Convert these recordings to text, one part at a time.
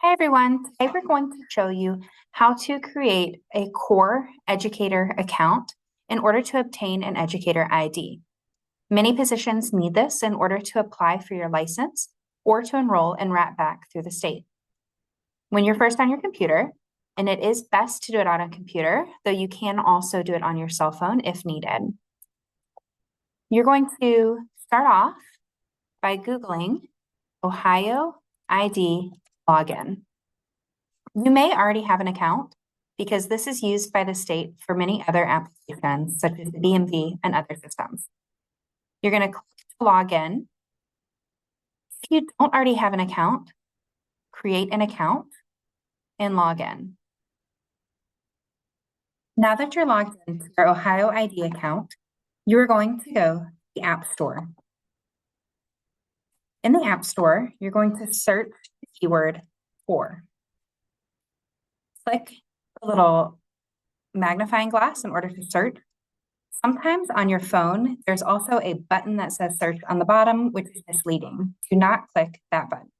Hi everyone, today we're going to show you how to create a core educator account in order to obtain an educator ID. Many positions need this in order to apply for your license or to enroll in RATBAC through the state. When you're first on your computer, and it is best to do it on a computer, though you can also do it on your cell phone if needed. You're going to start off by Googling Ohio ID login. You may already have an account because this is used by the state for many other applications, such as the DMV and other systems. You're going to click to log in. If you don't already have an account, create an account and log in. Now that you're logged into your Ohio ID account, you are going to go to the App Store. In the App Store, you're going to search the keyword "core." Click the little magnifying glass in order to search. Sometimes on your phone, there's also a button that says search on the bottom, which is misleading. Do not click that button.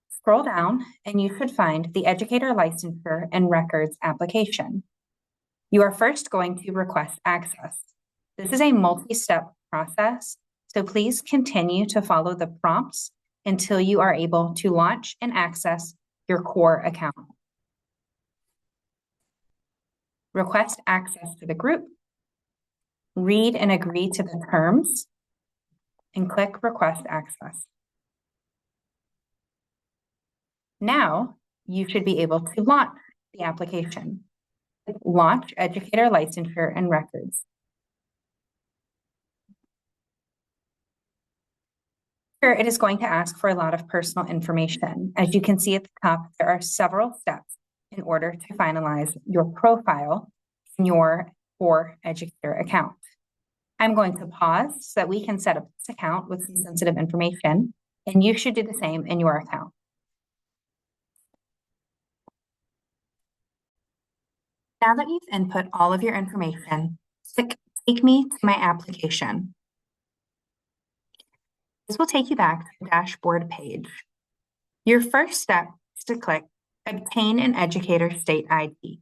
Scroll down and you should find the Educator Licensure and Records application. You are first going to request access. This is a multi-step process, so please continue to follow the prompts until you are able to launch and access your core account. Request access to the group, read and agree to the terms, and click Request Access. Now, you should be able to launch the application. Launch Educator Licensure and Records. Here, it is going to ask for a lot of personal information. As you can see at the top, there are several steps in order to finalize your profile in your core educator account. I'm going to pause so that we can set up this account with some sensitive information, and you should do the same in your account. Now that you've input all of your information, click Take Me to My Application. This will take you back to the dashboard page. Your first step is to click Obtain an Educator State ID.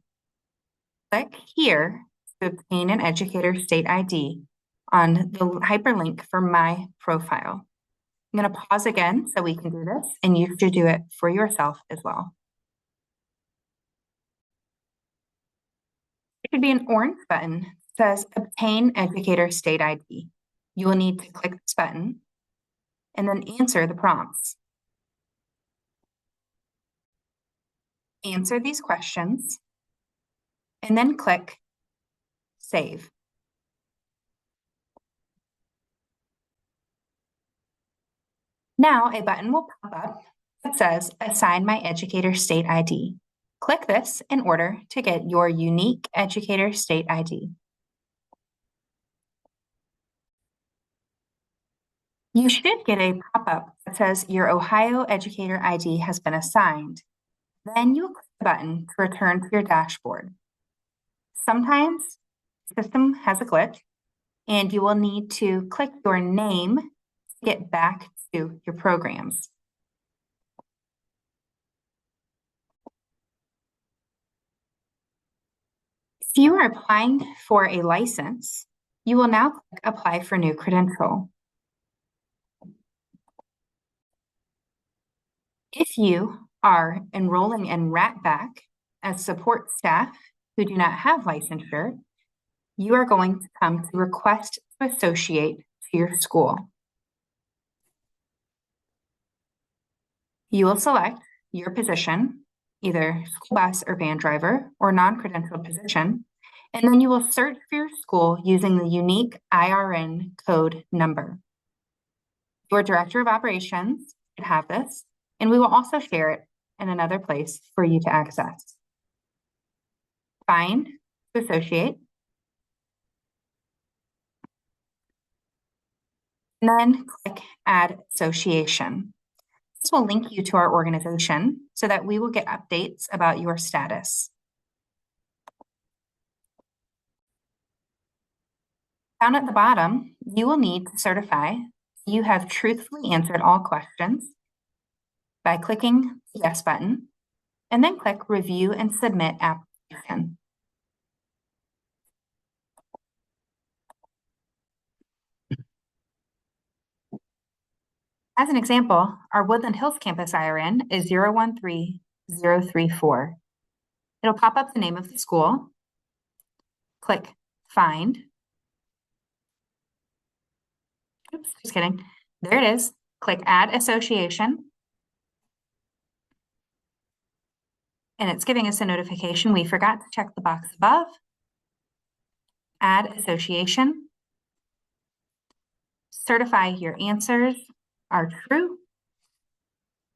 Click here to obtain an Educator State ID on the hyperlink for My Profile. I'm going to pause again so we can do this, and you should do it for yourself as well. It should be an orange button that says Obtain Educator State ID. You will need to click this button and then answer the prompts. Answer these questions and then click Save. Now a button will pop up that says Assign My Educator State ID. Click this in order to get your unique Educator State ID. You should get a pop-up that says your Ohio Educator ID has been assigned. Then you'll click the button to return to your dashboard. Sometimes the system has a glitch and you will need to click your name to get back to your programs. If you are applying for a license, you will now click Apply for New Credential. If you are enrolling in RATBAC as support staff who do not have licensure, you are going to come to Request to Associate to your school. You will select your position, either school bus or van driver or non-credentialed position, and then you will search for your school using the unique IRN code number. Your Director of Operations should have this, and we will also share it in another place for you to access. Find to associate, and then click Add Association. This will link you to our organization so that we will get updates about your status. Down at the bottom, you will need to certify you have truthfully answered all questions by clicking the Yes button, and then click Review and Submit Application. As an example, our Woodland Hills campus IRN is 013034. It'll pop up the name of the school. Click Find. Oops, just kidding. There it is. Click Add Association. And it's giving us a notification. We forgot to check the box above. Add Association. Certify your answers are true.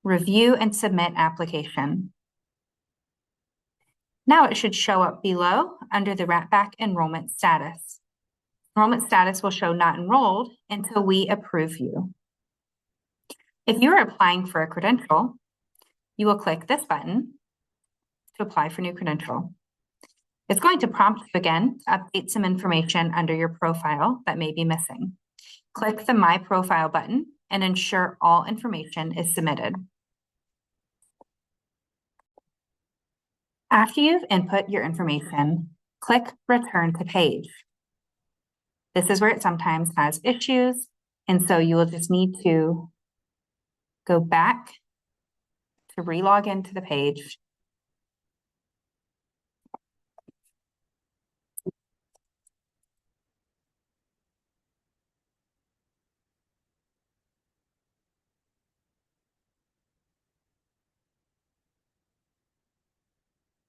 Review and Submit Application. Now it should show up below under the Ratback Enrollment Status. Enrollment status will show not enrolled until we approve you. If you are applying for a credential, you will click this button to apply for new credential. It's going to prompt you again to update some information under your profile that may be missing. Click the My Profile button and ensure all information is submitted. After you've input your information, click Return to Page. This is where it sometimes has issues, and so you will just need to go back to re-log into the page.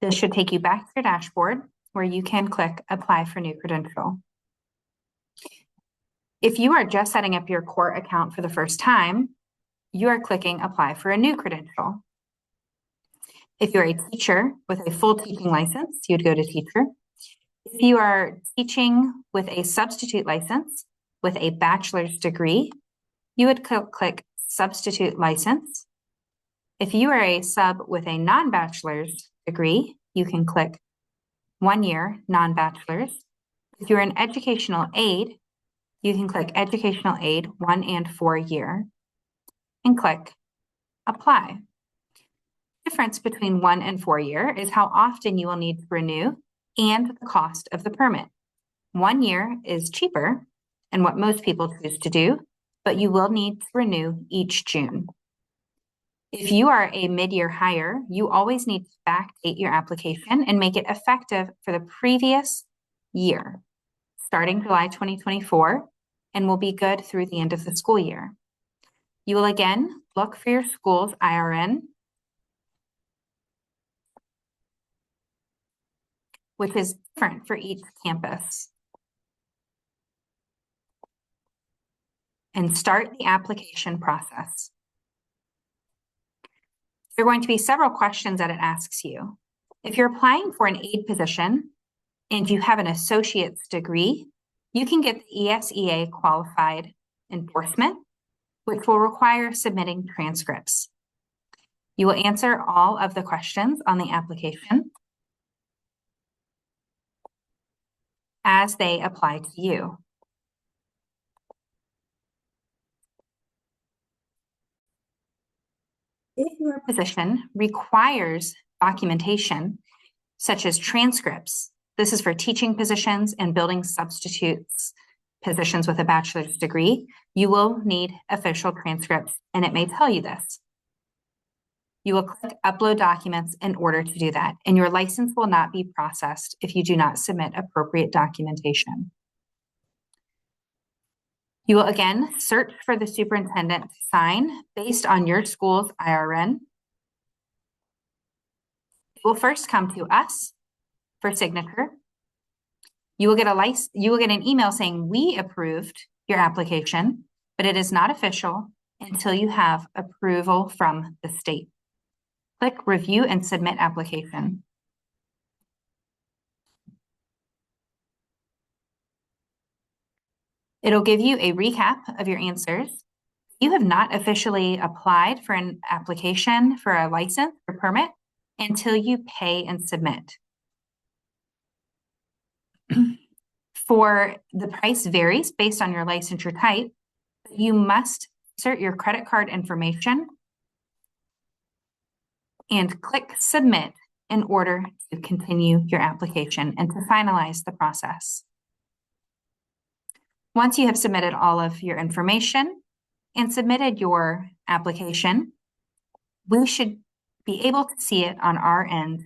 This should take you back to your dashboard where you can click Apply for New Credential. If you are just setting up your core account for the first time, you are clicking Apply for a New Credential. If you're a teacher with a full teaching license, you'd go to Teacher. If you are teaching with a substitute license with a bachelor's degree, you would click Substitute License. If you are a sub with a non-bachelor's degree, you can click 1 year non-bachelor's. If you're an educational aide, you can click Educational Aide 1 and 4 year and click Apply. The difference between 1 and 4 year is how often you will need to renew and the cost of the permit. 1 year is cheaper and what most people choose to do, but you will need to renew each June. If you are a mid-year hire, you always need to backdate your application and make it effective for the previous year, starting July 2024, and will be good through the end of the school year. You will again look for your school's IRN, which is different for each campus, and start the application process. There are going to be several questions that it asks you. If you're applying for an aide position and you have an associate's degree, you can get the ESEA qualified endorsement, which will require submitting transcripts. You will answer all of the questions on the application as they apply to you. If your position requires documentation, such as transcripts, this is for teaching positions and building substitutes positions with a bachelor's degree, you will need official transcripts, and it may tell you this. You will click Upload Documents in order to do that, and your license will not be processed if you do not submit appropriate documentation. You will again search for the superintendent to sign based on your school's IRN. It will first come to us for signature. You will get an email saying we approved your application, but it is not official until you have approval from the state. Click Review and Submit Application. It'll give you a recap of your answers. You have not officially applied for an application for a license or permit until you pay and submit. For the price varies based on your licensure type. You must insert your credit card information and click Submit in order to continue your application and to finalize the process. Once you have submitted all of your information and submitted your application, we should be able to see it on our end,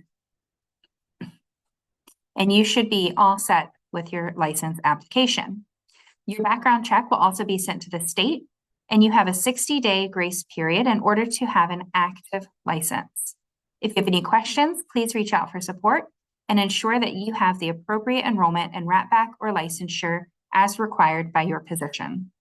and you should be all set with your license application. Your background check will also be sent to the state, and you have a 60-day grace period in order to have an active license. If you have any questions, please reach out for support and ensure that you have the appropriate enrollment in RATBAC or licensure as required by your position.